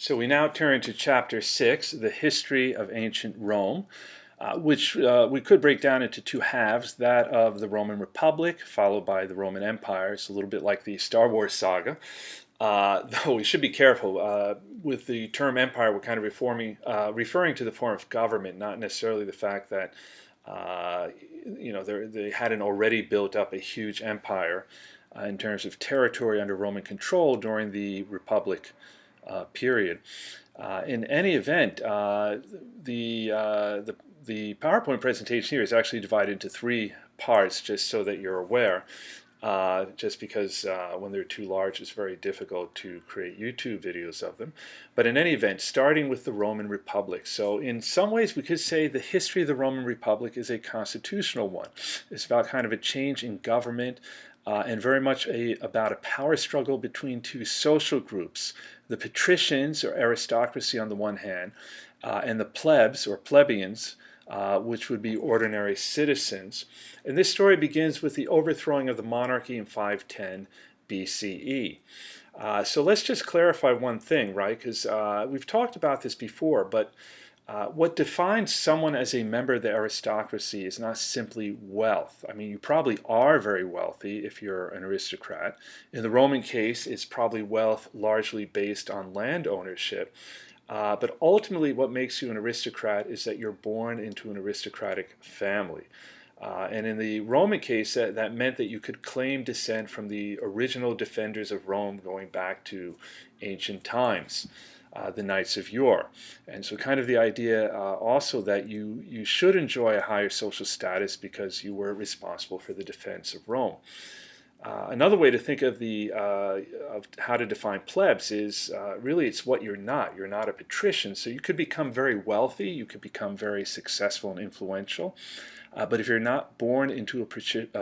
So we now turn to Chapter 6, the history of ancient Rome, which we could break down into two halves, that of the Roman Republic, followed by the Roman Empire. It's a little bit like the Star Wars saga. Though we should be careful. With the term empire, we're kind of referring to the form of government, not necessarily the fact that they hadn't already built up a huge empire in terms of territory under Roman control during the Republic period. In any event, the PowerPoint presentation here is actually divided into three parts, just so that you're aware. Just because when they're too large, it's very difficult to create YouTube videos of them. But in any event, starting with the Roman Republic. So in some ways, we could say the history of the Roman Republic is a constitutional one. It's about kind of a change in government and very much about a power struggle between two social groups, the patricians or aristocracy on the one hand, and the plebs or plebeians, which would be ordinary citizens. And this story begins with the overthrowing of the monarchy in 510 BCE. So let's just clarify one thing, right? Because we've talked about this before, but what defines someone as a member of the aristocracy is not simply wealth. I mean, you probably are very wealthy if you're an aristocrat. In the Roman case, it's probably wealth largely based on land ownership. But ultimately, what makes you an aristocrat is that you're born into an aristocratic family. And in the Roman case, that meant that you could claim descent from the original defenders of Rome going back to ancient times, the knights of yore. And so kind of the idea also that you should enjoy a higher social status because you were responsible for the defense of Rome. Another way to think of of how to define plebs is really it's what you're not. You're not a patrician, so you could become very wealthy, you could become very successful and influential, but if you're not born into a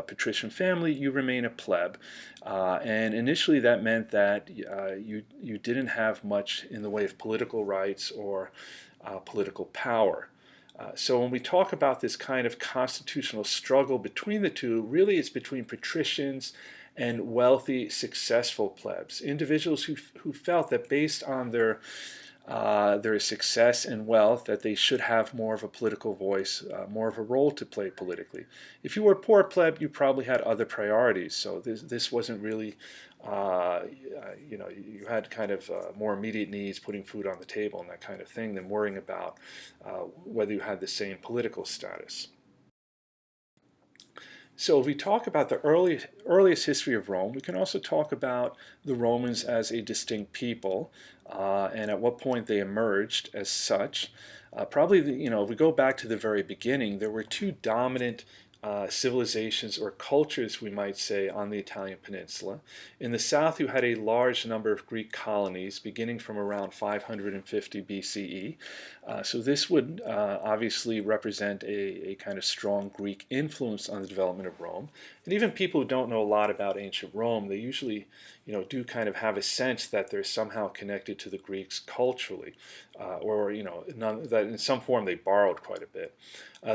patrician family, you remain a pleb. And initially that meant that you didn't have much in the way of political rights or political power. So when we talk about this kind of constitutional struggle between the two, really it's between patricians and wealthy, successful plebs, individuals who felt that based on their success and wealth, that they should have more of a political voice, more of a role to play politically. If you were a poor pleb, you probably had other priorities. So this wasn't really, you had kind of more immediate needs, putting food on the table and that kind of thing, than worrying about whether you had the same political status. So if we talk about the earliest history of Rome, we can also talk about the Romans as a distinct people and at what point they emerged as such. Probably, if we go back to the very beginning, there were two dominant civilizations or cultures, we might say, on the Italian peninsula. In the south, you had a large number of Greek colonies beginning from around 550 BCE. So this would obviously represent a kind of strong Greek influence on the development of Rome. And even people who don't know a lot about ancient Rome, they usually do kind of have a sense that they're somehow connected to the Greeks culturally, or that in some form they borrowed quite a bit.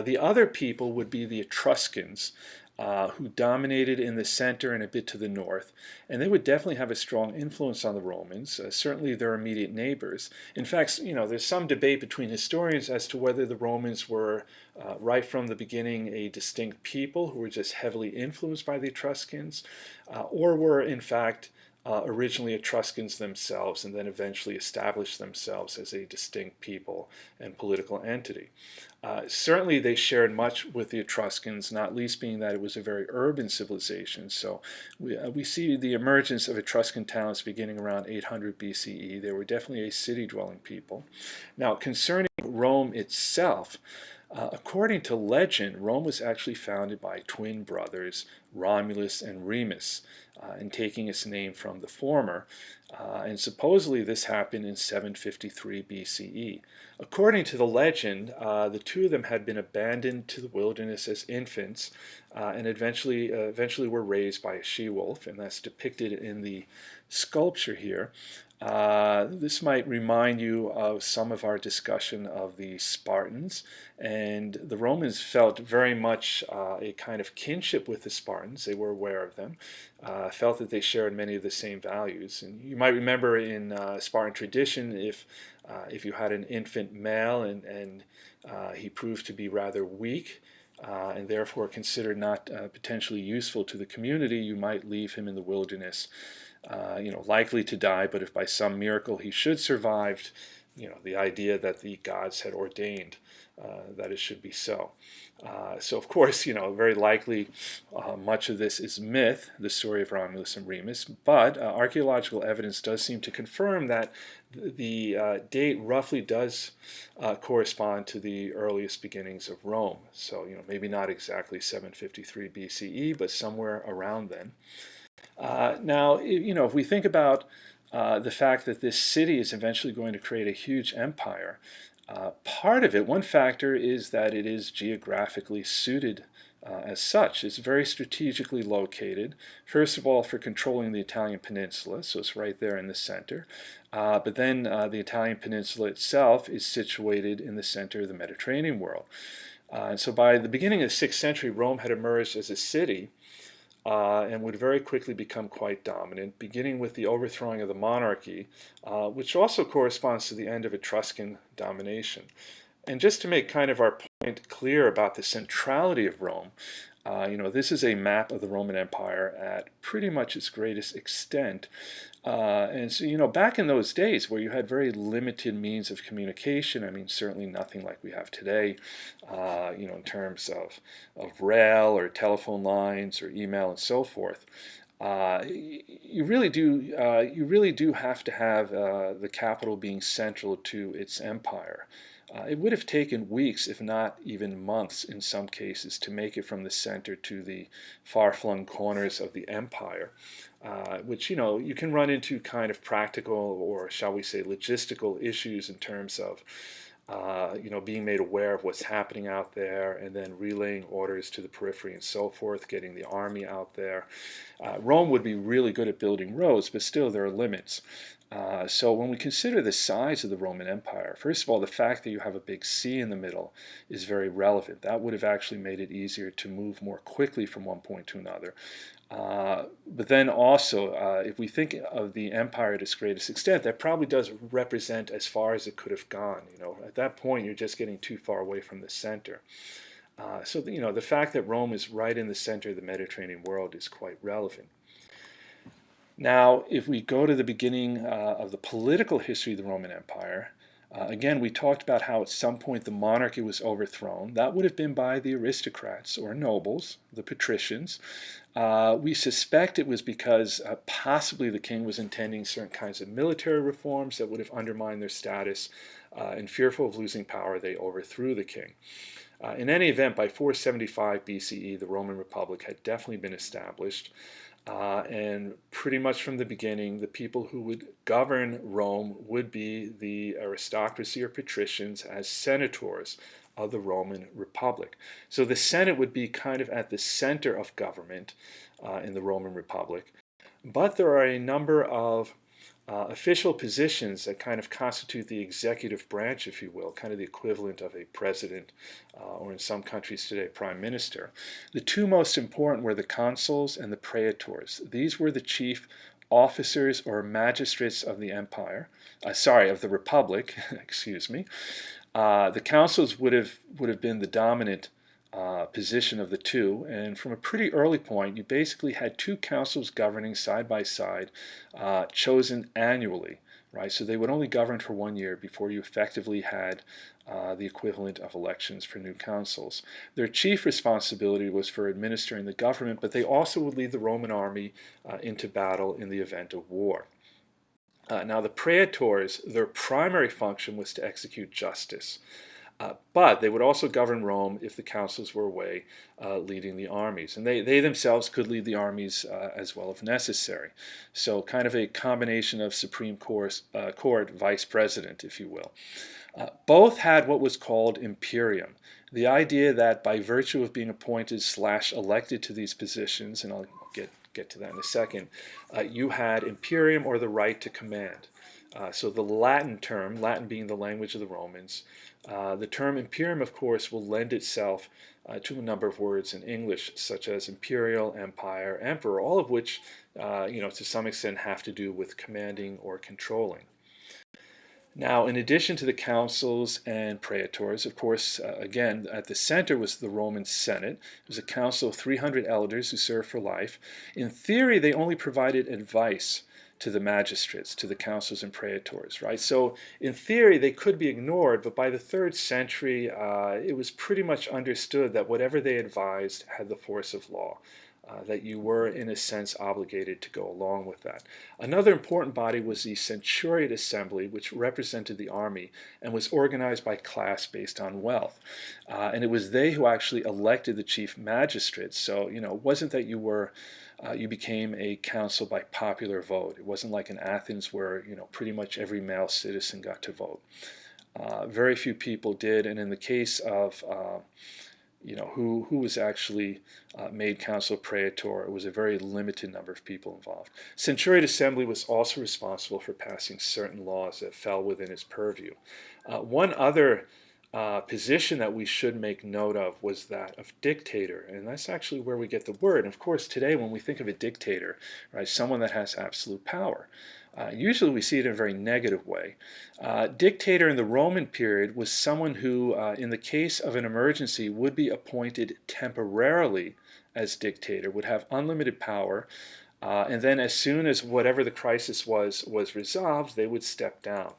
The other people would be the Etruscans, who dominated in the center and a bit to the north, and they would definitely have a strong influence on the Romans, certainly their immediate neighbors. In fact, there's some debate between historians as to whether the Romans were right from the beginning a distinct people who were just heavily influenced by the Etruscans, or were in fact originally Etruscans themselves and then eventually established themselves as a distinct people and political entity. Certainly they shared much with the Etruscans, not least being that it was a very urban civilization. So we see the emergence of Etruscan towns beginning around 800 BCE. They were definitely a city-dwelling people. Now, concerning Rome itself, according to legend, Rome was actually founded by twin brothers, Romulus and Remus, and taking its name from the former. And supposedly this happened in 753 BCE. According to the legend, the two of them had been abandoned to the wilderness as infants and eventually were raised by a she-wolf, and that's depicted in the sculpture here. This might remind you of some of our discussion of the Spartans, and the Romans felt very much a kind of kinship with the Spartans. They were aware of them, felt that they shared many of the same values. And you might remember in Spartan tradition, if you had an infant male and he proved to be rather weak, and therefore considered not potentially useful to the community, you might leave him in the wilderness, likely to die, but if by some miracle he should survive, the idea that the gods had ordained that it should be so. So of course, very likely much of this is myth, the story of Romulus and Remus, but archaeological evidence does seem to confirm that the date roughly does correspond to the earliest beginnings of Rome. So, maybe not exactly 753 BCE, but somewhere around then. Now, if we think about the fact that this city is eventually going to create a huge empire, part of it, one factor, is that it is geographically suited as such. It's very strategically located, first of all, for controlling the Italian peninsula, so it's right there in the center. But then the Italian peninsula itself is situated in the center of the Mediterranean world. And so by the beginning of the 6th century, Rome had emerged as a city and would very quickly become quite dominant, beginning with the overthrowing of the monarchy, which also corresponds to the end of Etruscan domination. And just to make kind of our point clear about the centrality of Rome, this is a map of the Roman Empire at pretty much its greatest extent. And so, back in those days where you had very limited means of communication, I mean, certainly nothing like we have today, in terms of rail or telephone lines or email and so forth, you really do have to have the capital being central to its empire. It would have taken weeks, if not even months in some cases, to make it from the center to the far-flung corners of the empire, which, you can run into kind of practical, or shall we say logistical, issues in terms of being made aware of what's happening out there and then relaying orders to the periphery and so forth, getting the army out there. Rome would be really good at building roads, but still there are limits. So when we consider the size of the Roman Empire, first of all, the fact that you have a big sea in the middle is very relevant. That would have actually made it easier to move more quickly from one point to another. But then also, if we think of the empire to its greatest extent, that probably does represent as far as it could have gone. At that point, you're just getting too far away from the center. So the fact that Rome is right in the center of the Mediterranean world is quite relevant. Now, if we go to the beginning of the political history of the Roman Empire, again, we talked about how at some point the monarchy was overthrown. That would have been by the aristocrats or nobles, the patricians. We suspect it was because possibly the king was intending certain kinds of military reforms that would have undermined their status, and fearful of losing power, they overthrew the king. In any event, by 475 BCE, the Roman Republic had definitely been established. And pretty much from the beginning, the people who would govern Rome would be the aristocracy or patricians as senators of the Roman Republic. So the Senate would be kind of at the center of government in the Roman Republic. But there are a number of official positions that kind of constitute the executive branch, if you will, kind of the equivalent of a president, or in some countries today, prime minister. The two most important were the consuls and the praetors. These were the chief officers or magistrates of the empire, of the republic, excuse me. The consuls would have been the dominant position of the two, and from a pretty early point, you basically had two councils governing side by side, chosen annually, right? So they would only govern for 1 year before you effectively had the equivalent of elections for new councils. Their chief responsibility was for administering the government, but they also would lead the Roman army into battle in the event of war. Now the praetors, their primary function was to execute justice. But they would also govern Rome if the consuls were away leading the armies. And they themselves could lead the armies as well if necessary. So kind of a combination of Supreme Court vice president, if you will. Both had what was called imperium, the idea that by virtue of being appointed / elected to these positions, and I'll get to that in a second, you had imperium or the right to command. So the Latin term, Latin being the language of the Romans, the term imperium, of course, will lend itself to a number of words in English, such as imperial, empire, emperor, all of which, to some extent have to do with commanding or controlling. Now, in addition to the consuls and praetors, of course, again, at the center was the Roman Senate. It was a council of 300 elders who served for life. In theory, they only provided advice to the magistrates, to the consuls and praetors, right? So in theory, they could be ignored, but by the 3rd century, it was pretty much understood that whatever they advised had the force of law. That you were, in a sense, obligated to go along with that. Another important body was the Centuriate Assembly, which represented the army and was organized by class based on wealth. And it was they who actually elected the chief magistrates. So, it wasn't that you became a council by popular vote. It wasn't like in Athens where, pretty much every male citizen got to vote. Very few people did, and in the case of who was actually made consul praetor, it was a very limited number of people involved. Centuriate Assembly was also responsible for passing certain laws that fell within its purview. One other position that we should make note of was that of dictator, and that's actually where we get the word. And of course, today when we think of a dictator, right, someone that has absolute power, usually we see it in a very negative way. Dictator in the Roman period was someone who, in the case of an emergency, would be appointed temporarily as dictator, would have unlimited power, and then as soon as whatever the crisis was resolved, they would step down.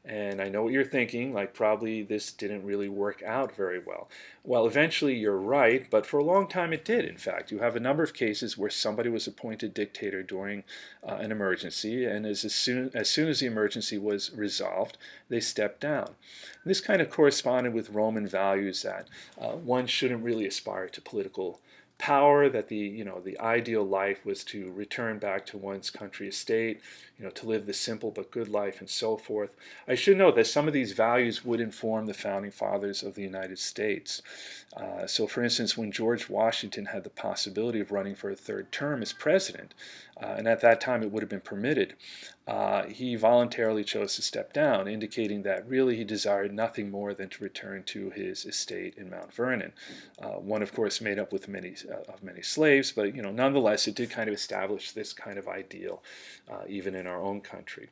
And I know what you're thinking, like probably this didn't really work out very well. Well, eventually you're right, but for a long time it did, in fact. You have a number of cases where somebody was appointed dictator during an emergency, and as soon as the emergency was resolved, they stepped down. And this kind of corresponded with Roman values that one shouldn't really aspire to political power, that the ideal life was to return back to one's country estate, to live the simple but good life and so forth. I should note that some of these values would inform the founding fathers of the United States. So for instance, when George Washington had the possibility of running for a 3rd term as president, and at that time it would have been permitted, he voluntarily chose to step down, indicating that really he desired nothing more than to return to his estate in Mount Vernon. One, of course, made up with many slaves, but nonetheless, it did kind of establish this kind of ideal, even in our own country.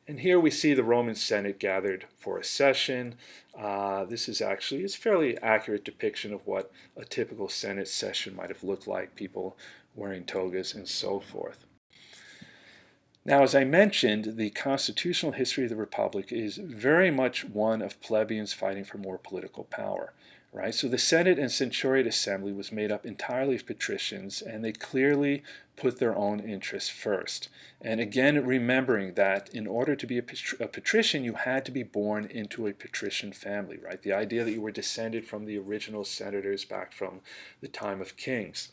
And here we see the Roman Senate gathered for a session. This is actually a fairly accurate depiction of what a typical Senate session might have looked like, people wearing togas and so forth. Now, as I mentioned, the constitutional history of the Republic is very much one of plebeians fighting for more political power. Right? So the Senate and Centuriate Assembly was made up entirely of patricians, and they clearly put their own interests first. And again, remembering that in order to be a patrician, you had to be born into a patrician family, right? The idea that you were descended from the original senators back from the time of kings.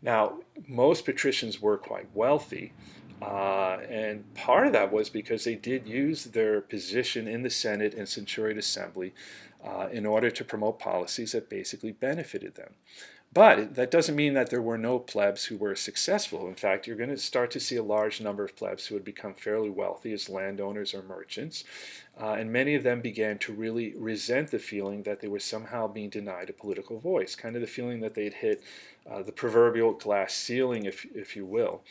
Now, most patricians were quite wealthy, and part of that was because they did use their position in the Senate and Centuriate Assembly in order to promote policies that basically benefited them. But that doesn't mean that there were no plebs who were successful. In fact, you're going to start to see a large number of plebs who had become fairly wealthy as landowners or merchants, and many of them began to really resent the feeling that they were somehow being denied a political voice, kind of the feeling that they'd hit the proverbial glass ceiling, if you will.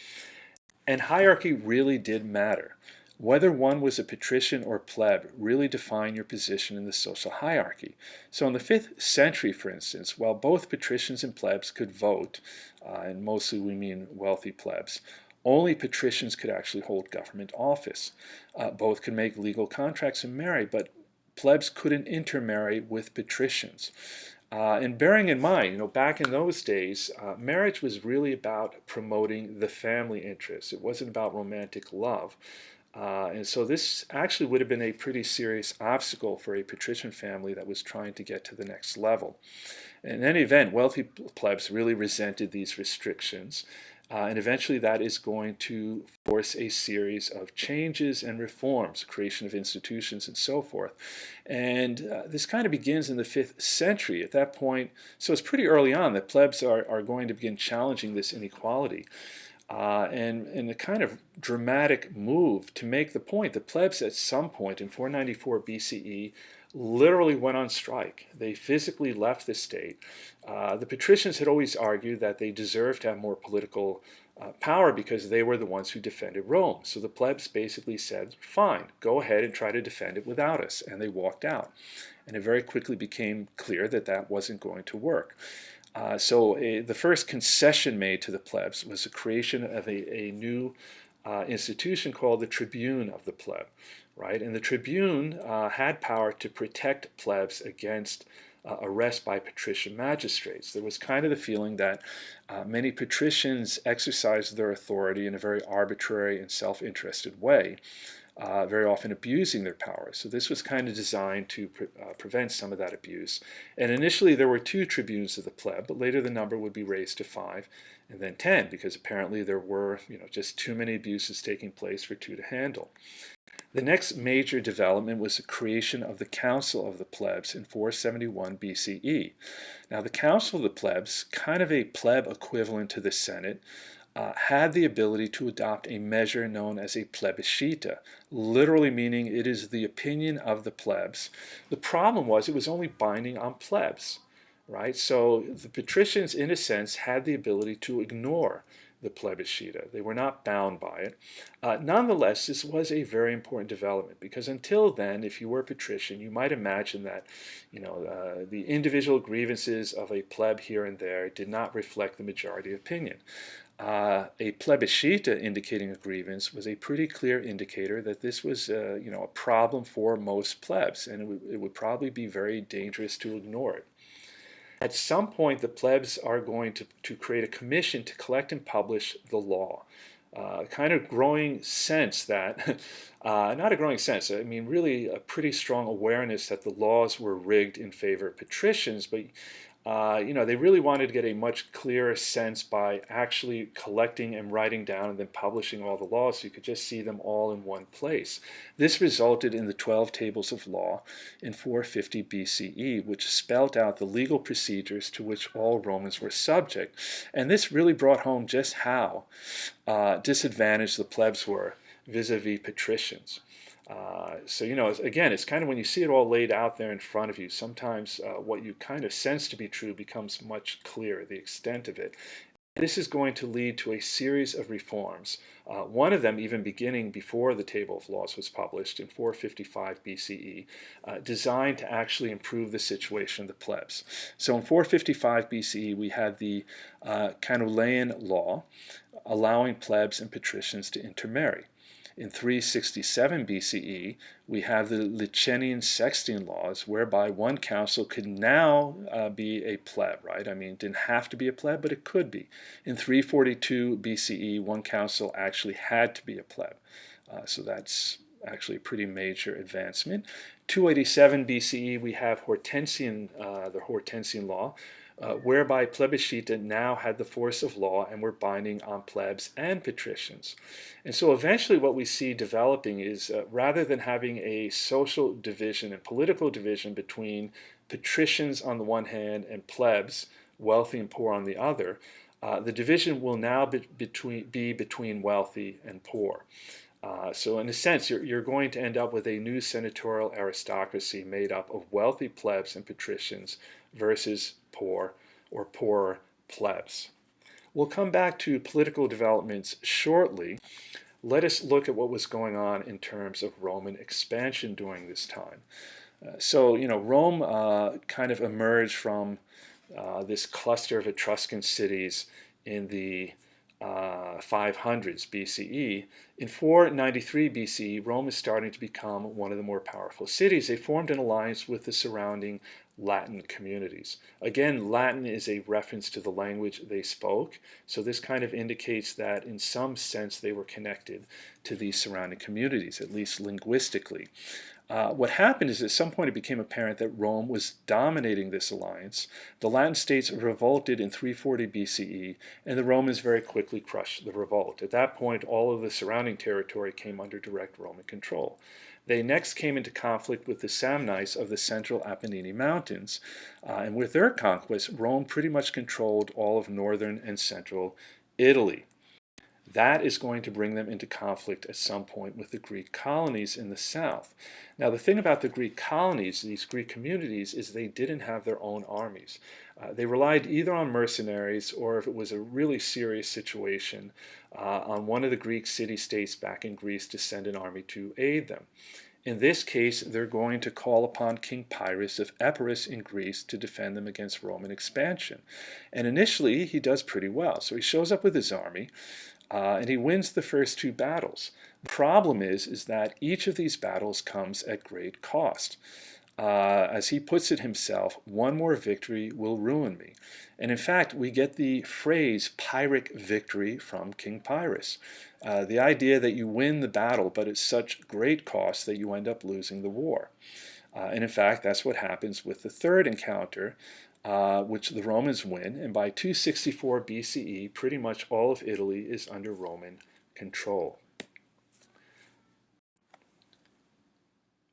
And hierarchy really did matter. Whether one was a patrician or pleb really defined your position in the social hierarchy. So in the 5th century, for instance, while both patricians and plebs could vote, and mostly we mean wealthy plebs, only patricians could actually hold government office. Both could make legal contracts and marry, but plebs couldn't intermarry with patricians. And bearing in mind, back in those days, marriage was really about promoting the family interests. It wasn't about romantic love. And so this actually would have been a pretty serious obstacle for a patrician family that was trying to get to the next level. In any event, wealthy plebs really resented these restrictions, and eventually that is going to force a series of changes and reforms, creation of institutions and so forth. And this kind of begins in the 5th century. At that point, so it's pretty early on that plebs are going to begin challenging this inequality. and in a kind of dramatic move to make the point, the plebs at some point in 494 BCE literally went on strike. They physically left the state. The patricians had always argued that they deserved to have more political power because they were the ones who defended Rome. So the plebs basically said, fine, go ahead and try to defend it without us. And they walked out. And it very quickly became clear that that wasn't going to work. The first concession made to the plebs was the creation of a new institution called the Tribune of the pleb, right? And the Tribune had power to protect plebs against arrest by patrician magistrates. There was kind of the feeling that many patricians exercised their authority in a very arbitrary and self-interested way, very often abusing their power. So this was kind of designed to prevent some of that abuse. And initially there were 2 tribunes of the pleb, but later the number would be raised to 5 and then 10, because apparently there were just too many abuses taking place for 2 to handle. The next major development was the creation of the Council of the Plebs in 471 BCE. Now the Council of the Plebs, kind of a pleb equivalent to the Senate, had the ability to adopt a measure known as a plebiscita, literally meaning it is the opinion of the plebs. The problem was it was only binding on plebs, right? So the patricians, in a sense, had the ability to ignore the plebiscita. They were not bound by it. Nonetheless, this was a very important development because until then, if you were a patrician, you might imagine that the individual grievances of a pleb here and there did not reflect the majority opinion. A plebiscita indicating a grievance was a pretty clear indicator that this was a problem for most plebs, and it would probably be very dangerous to ignore it. At some point, the plebs are going to create a commission to collect and publish the law. Kind of growing sense that, not a growing sense, I mean really a pretty strong awareness that the laws were rigged in favor of patricians, but they really wanted to get a much clearer sense by actually collecting and writing down and then publishing all the laws so you could just see them all in one place. This resulted in the 12 Tables of Law in 450 BCE, which spelled out the legal procedures to which all Romans were subject. And this really brought home just how disadvantaged the plebs were vis-a-vis patricians. Again, it's kind of when you see it all laid out there in front of you, sometimes what you kind of sense to be true becomes much clearer, the extent of it. This is going to lead to a series of reforms, one of them even beginning before the Table of Laws was published in 455 BCE, designed to actually improve the situation of the plebs. So in 455 BCE, we had the Cannuleian law, allowing plebs and patricians to intermarry. In 367 BCE, we have the Licinian Sextian laws, whereby one council could now be a pleb, right? I mean, it didn't have to be a pleb, but it could be. In 342 BCE, one council actually had to be a pleb. So that's actually a pretty major advancement. 287 BCE, we have the Hortensian law, whereby plebiscita now had the force of law and were binding on plebs and patricians. And so eventually what we see developing is rather than having a social division and political division between patricians on the one hand and plebs, wealthy and poor on the other, the division will now be between wealthy and poor. So in a sense, you're going to end up with a new senatorial aristocracy made up of wealthy plebs and patricians versus poor or poorer plebs. We'll come back to political developments shortly. Let us look at what was going on in terms of Roman expansion during this time. Rome kind of emerged from this cluster of Etruscan cities in the 500s BCE. In 493 BCE, Rome is starting to become one of the more powerful cities. They formed an alliance with the surrounding Latin communities. Again, Latin is a reference to the language they spoke, so this kind of indicates that in some sense they were connected to these surrounding communities, at least linguistically. What happened is at some point it became apparent that Rome was dominating this alliance. The Latin states revolted in 340 BCE, and the Romans very quickly crushed the revolt. At that point, all of the surrounding territory came under direct Roman control. They next came into conflict with the Samnites of the central Apennine Mountains, and with their conquest, Rome pretty much controlled all of northern and central Italy. that is going to bring them into conflict at some point with the Greek colonies in the south. Now, the thing about the Greek colonies, these Greek communities, is they didn't have their own armies. They relied either on mercenaries or, if it was a really serious situation, on one of the Greek city-states back in Greece to send an army to aid them. In this case, they're going to call upon King Pyrrhus of Epirus in Greece to defend them against Roman expansion. And initially, he does pretty well. So he shows up with his army, and he wins the first two battles. The problem is that each of these battles comes at great cost. As he puts it himself, one more victory will ruin me. And in fact, we get the phrase Pyrrhic victory from King Pyrrhus. The idea that you win the battle, but at such great cost that you end up losing the war. And in fact, that's what happens with the third encounter, which the Romans win. And by 264 BCE, pretty much all of Italy is under Roman control.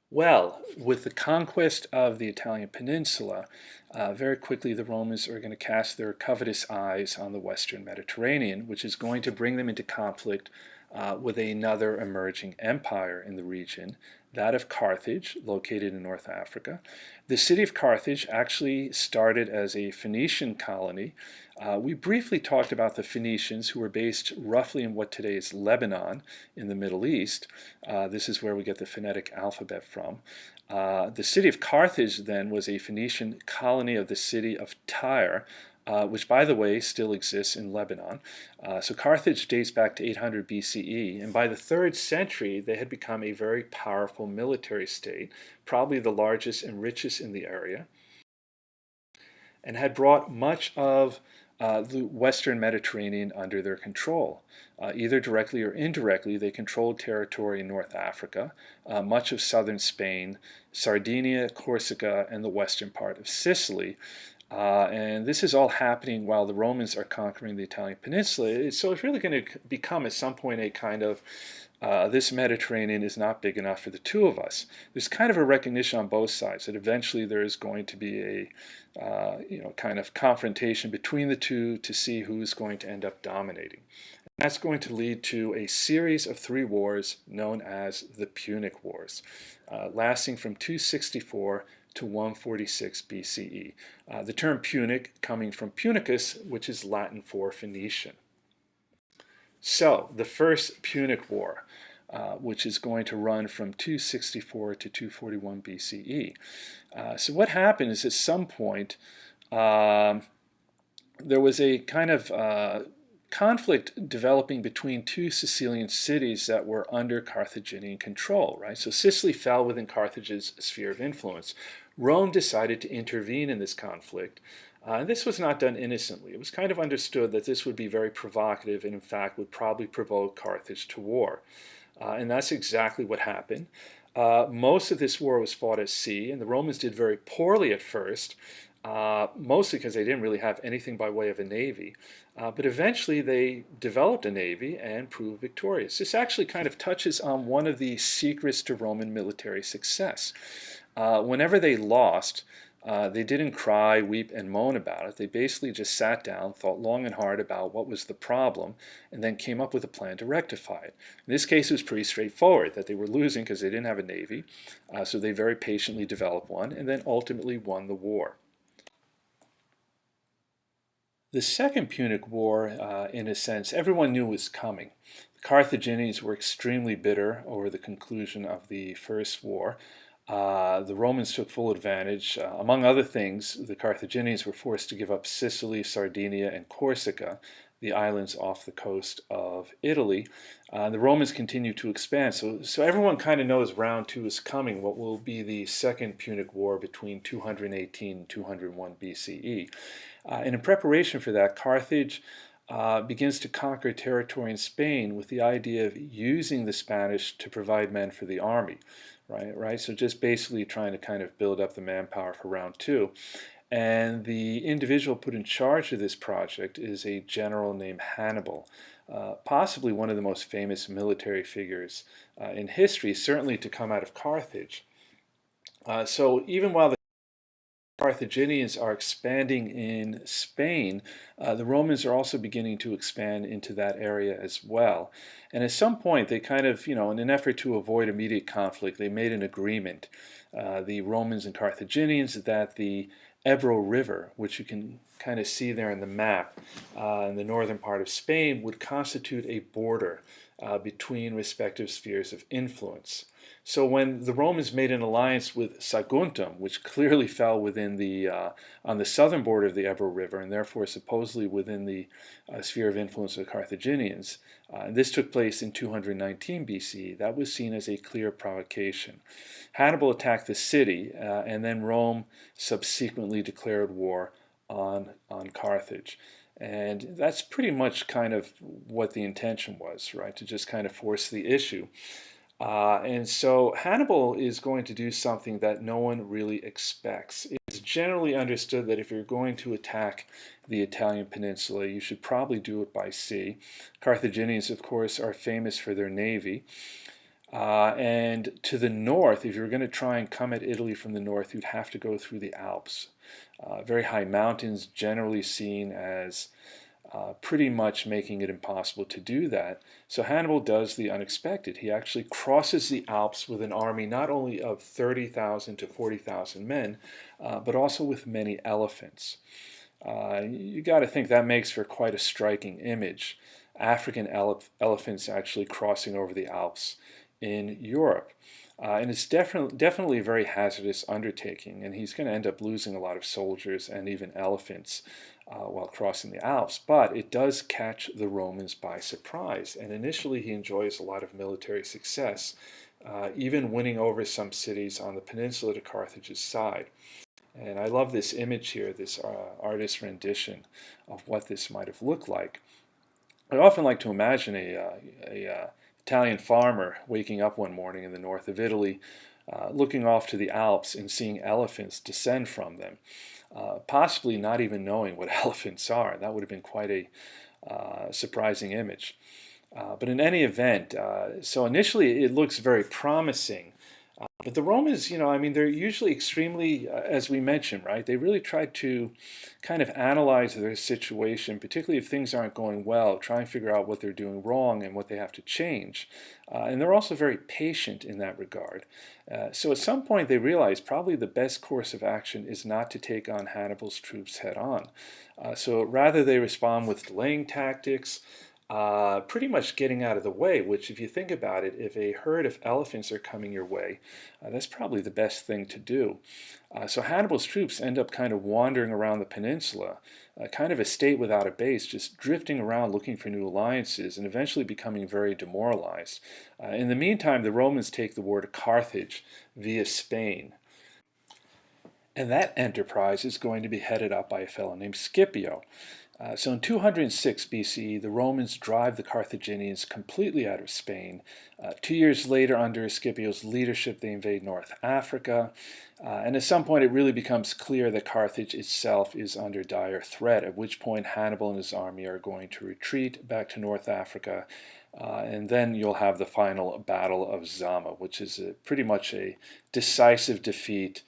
Well, with the conquest of the Italian peninsula, very quickly the Romans are going to cast their covetous eyes on the Western Mediterranean, which is going to bring them into conflict with another emerging empire in the region, that of Carthage, located in North Africa. The city of Carthage actually started as a Phoenician colony. We briefly talked about the Phoenicians, who were based roughly in what today is Lebanon in the Middle East. This is where we get the phonetic alphabet from. The city of Carthage then was a Phoenician colony of the city of Tyre, which, by the way, still exists in Lebanon. So Carthage dates back to 800 BCE, and by the 3rd century, they had become a very powerful military state, probably the largest and richest in the area, and had brought much of the Western Mediterranean under their control. Either directly or indirectly, they controlled territory in North Africa, much of southern Spain, Sardinia, Corsica, and the western part of Sicily. And this is all happening while the Romans are conquering the Italian peninsula. So it's really going to become at some point a kind of this Mediterranean is not big enough for the two of us. There's kind of a recognition on both sides that eventually there is going to be a kind of confrontation between the two to see who's going to end up dominating. And that's going to lead to a series of 3 wars known as the Punic Wars, lasting from 264 to 146 BCE. The term Punic coming from Punicus, which is Latin for Phoenician. So, the First Punic War, which is going to run from 264 to 241 BCE. So what happened is at some point there was a kind of conflict developing between 2 Sicilian cities that were under Carthaginian control, right? So Sicily fell within Carthage's sphere of influence. Rome decided to intervene in this conflict. And this was not done innocently. It was kind of understood that this would be very provocative and in fact would probably provoke Carthage to war. And that's exactly what happened. Most of this war was fought at sea, and the Romans did very poorly at first, mostly because they didn't really have anything by way of a navy. But eventually they developed a navy and proved victorious. This actually kind of touches on one of the secrets to Roman military success. Whenever they lost, they didn't cry, weep, and moan about it. They basically just sat down, thought long and hard about what was the problem, and then came up with a plan to rectify it. In this case, it was pretty straightforward, that they were losing because they didn't have a navy, so they very patiently developed one, and then ultimately won the war. The Second Punic War, in a sense, everyone knew was coming. The Carthaginians were extremely bitter over the conclusion of the First War. The Romans took full advantage. Among other things, the Carthaginians were forced to give up Sicily, Sardinia, and Corsica, the islands off the coast of Italy. The Romans continued to expand. So everyone kind of knows round 2 is coming, what will be the Second Punic War between 218 and 201 BCE. And in preparation for that, Carthage begins to conquer territory in Spain with the idea of using the Spanish to provide men for the army. Right? So just basically trying to kind of build up the manpower for round 2. And the individual put in charge of this project is a general named Hannibal, possibly one of the most famous military figures in history, certainly to come out of Carthage. So even while the Carthaginians are expanding in Spain, the Romans are also beginning to expand into that area as well. And at some point, they kind of, in an effort to avoid immediate conflict, they made an agreement, the Romans and Carthaginians, that the Ebro River, which you can kind of see there in the map in the northern part of Spain, would constitute a border between respective spheres of influence. So when the Romans made an alliance with Saguntum, which clearly fell within on the southern border of the Ebro River, and therefore supposedly within the sphere of influence of the Carthaginians, and this took place in 219 BCE, that was seen as a clear provocation. Hannibal attacked the city, and then Rome subsequently declared war on Carthage. And that's pretty much kind of what the intention was, right? To just kind of force the issue. And so Hannibal is going to do something that no one really expects. It's generally understood that if you're going to attack the Italian peninsula, you should probably do it by sea. Carthaginians, of course, are famous for their navy. And to the north, if you're going to try and come at Italy from the north, you'd have to go through the Alps. Very high mountains, generally seen as pretty much making it impossible to do that. So Hannibal does the unexpected. He actually crosses the Alps with an army not only of 30,000 to 40,000 men, but also with many elephants. You got to think that makes for quite a striking image. African elephants actually crossing over the Alps in Europe. And it's definitely a very hazardous undertaking, and he's going to end up losing a lot of soldiers and even elephants while crossing the Alps. But it does catch the Romans by surprise, and initially he enjoys a lot of military success, even winning over some cities on the peninsula to Carthage's side. And I love this image here, this artist's rendition of what this might have looked like. I often like to imagine a Italian farmer waking up one morning in the north of Italy, looking off to the Alps and seeing elephants descend from them, possibly not even knowing what elephants are. That would have been quite a surprising image. But in any event, so initially it looks very promising. But the Romans, I mean, they're usually extremely, as we mentioned, right? They really try to kind of analyze their situation, particularly if things aren't going well, try and figure out what they're doing wrong and what they have to change. And they're also very patient in that regard. So at some point they realize probably the best course of action is not to take on Hannibal's troops head on. So rather they respond with delaying tactics, pretty much getting out of the way, which if you think about it, if a herd of elephants are coming your way, that's probably the best thing to do. So Hannibal's troops end up kind of wandering around the peninsula, kind of a state without a base, just drifting around looking for new alliances and eventually becoming very demoralized. In the meantime, the Romans take the war to Carthage via Spain. And that enterprise is going to be headed up by a fellow named Scipio. So in 206 BCE, the Romans drive the Carthaginians completely out of Spain. 2 years later, under Scipio's leadership, they invade North Africa. And at some point, it really becomes clear that Carthage itself is under dire threat, at which point Hannibal and his army are going to retreat back to North Africa. And then you'll have the final Battle of Zama, which is pretty much a decisive defeat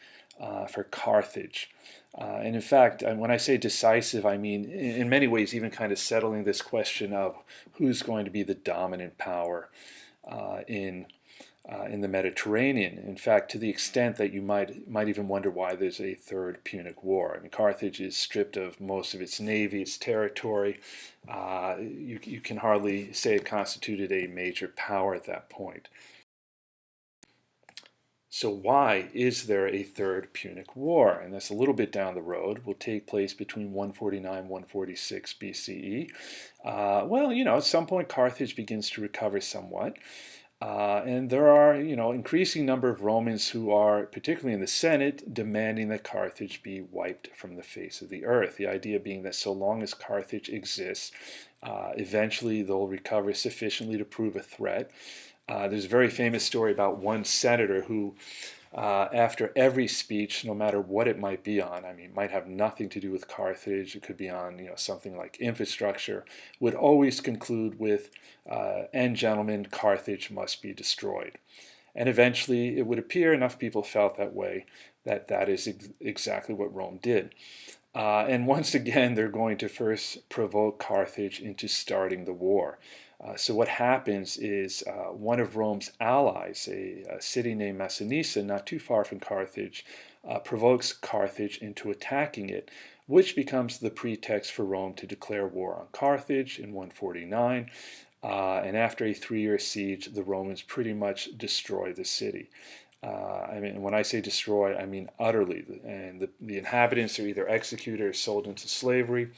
for Carthage. And in fact, when I say decisive, I mean in many ways even kind of settling this question of who's going to be the dominant power in the Mediterranean. In fact, to the extent that you might even wonder why there's a Third Punic War. I mean, Carthage is stripped of most of its navy, its territory. You can hardly say it constituted a major power at that point. So why is there a Third Punic War? And that's a little bit down the road. Will take place between 149 and 146 BCE. Well, at some point Carthage begins to recover somewhat. And there are, increasing number of Romans who are, particularly in the Senate, demanding that Carthage be wiped from the face of the earth. The idea being that so long as Carthage exists, eventually they'll recover sufficiently to prove a threat. There's a very famous story about one senator who, after every speech, no matter what it might be on, I mean, it might have nothing to do with Carthage, it could be on, something like infrastructure, would always conclude with, and gentlemen, Carthage must be destroyed. And eventually it would appear enough people felt that way that that is exactly what Rome did. And once again, they're going to first provoke Carthage into starting the war. So what happens is one of Rome's allies, a city named Massinissa, not too far from Carthage, provokes Carthage into attacking it, which becomes the pretext for Rome to declare war on Carthage in 149. And after a 3-year siege, the Romans pretty much destroy the city. I mean, when I say destroy, I mean utterly. And the inhabitants are either executed or sold into slavery.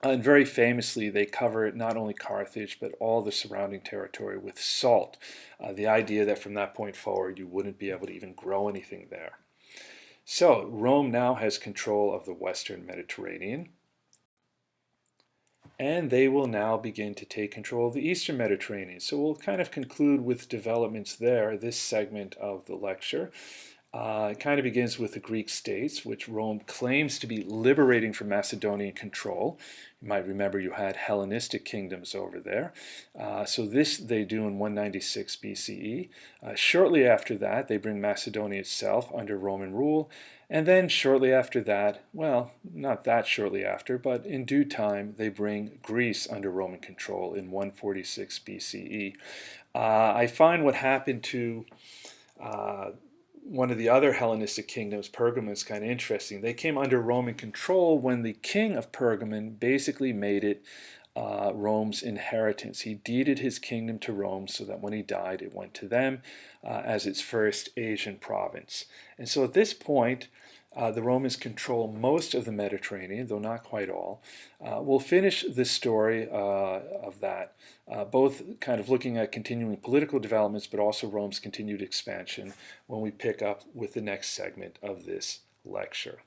And very famously, they cover not only Carthage, but all the surrounding territory with salt. The idea that from that point forward, you wouldn't be able to even grow anything there. So Rome now has control of the Western Mediterranean, and they will now begin to take control of the Eastern Mediterranean. So we'll kind of conclude with developments there, this segment of the lecture. It kind of begins with the Greek states, which Rome claims to be liberating from Macedonian control. You might remember you had Hellenistic kingdoms over there. So this they do in 196 BCE. Shortly after that, they bring Macedonia itself under Roman rule. And then shortly after that, well, not that shortly after, but in due time, they bring Greece under Roman control in 146 BCE. I find what happened to one of the other Hellenistic kingdoms, Pergamon, is kind of interesting. They came under Roman control when the king of Pergamon basically made it Rome's inheritance. He deeded his kingdom to Rome so that when he died, it went to them as its first Asian province. And so at this point, the Romans control most of the Mediterranean, though not quite all. We'll finish this story of that, both kind of looking at continuing political developments, but also Rome's continued expansion when we pick up with the next segment of this lecture.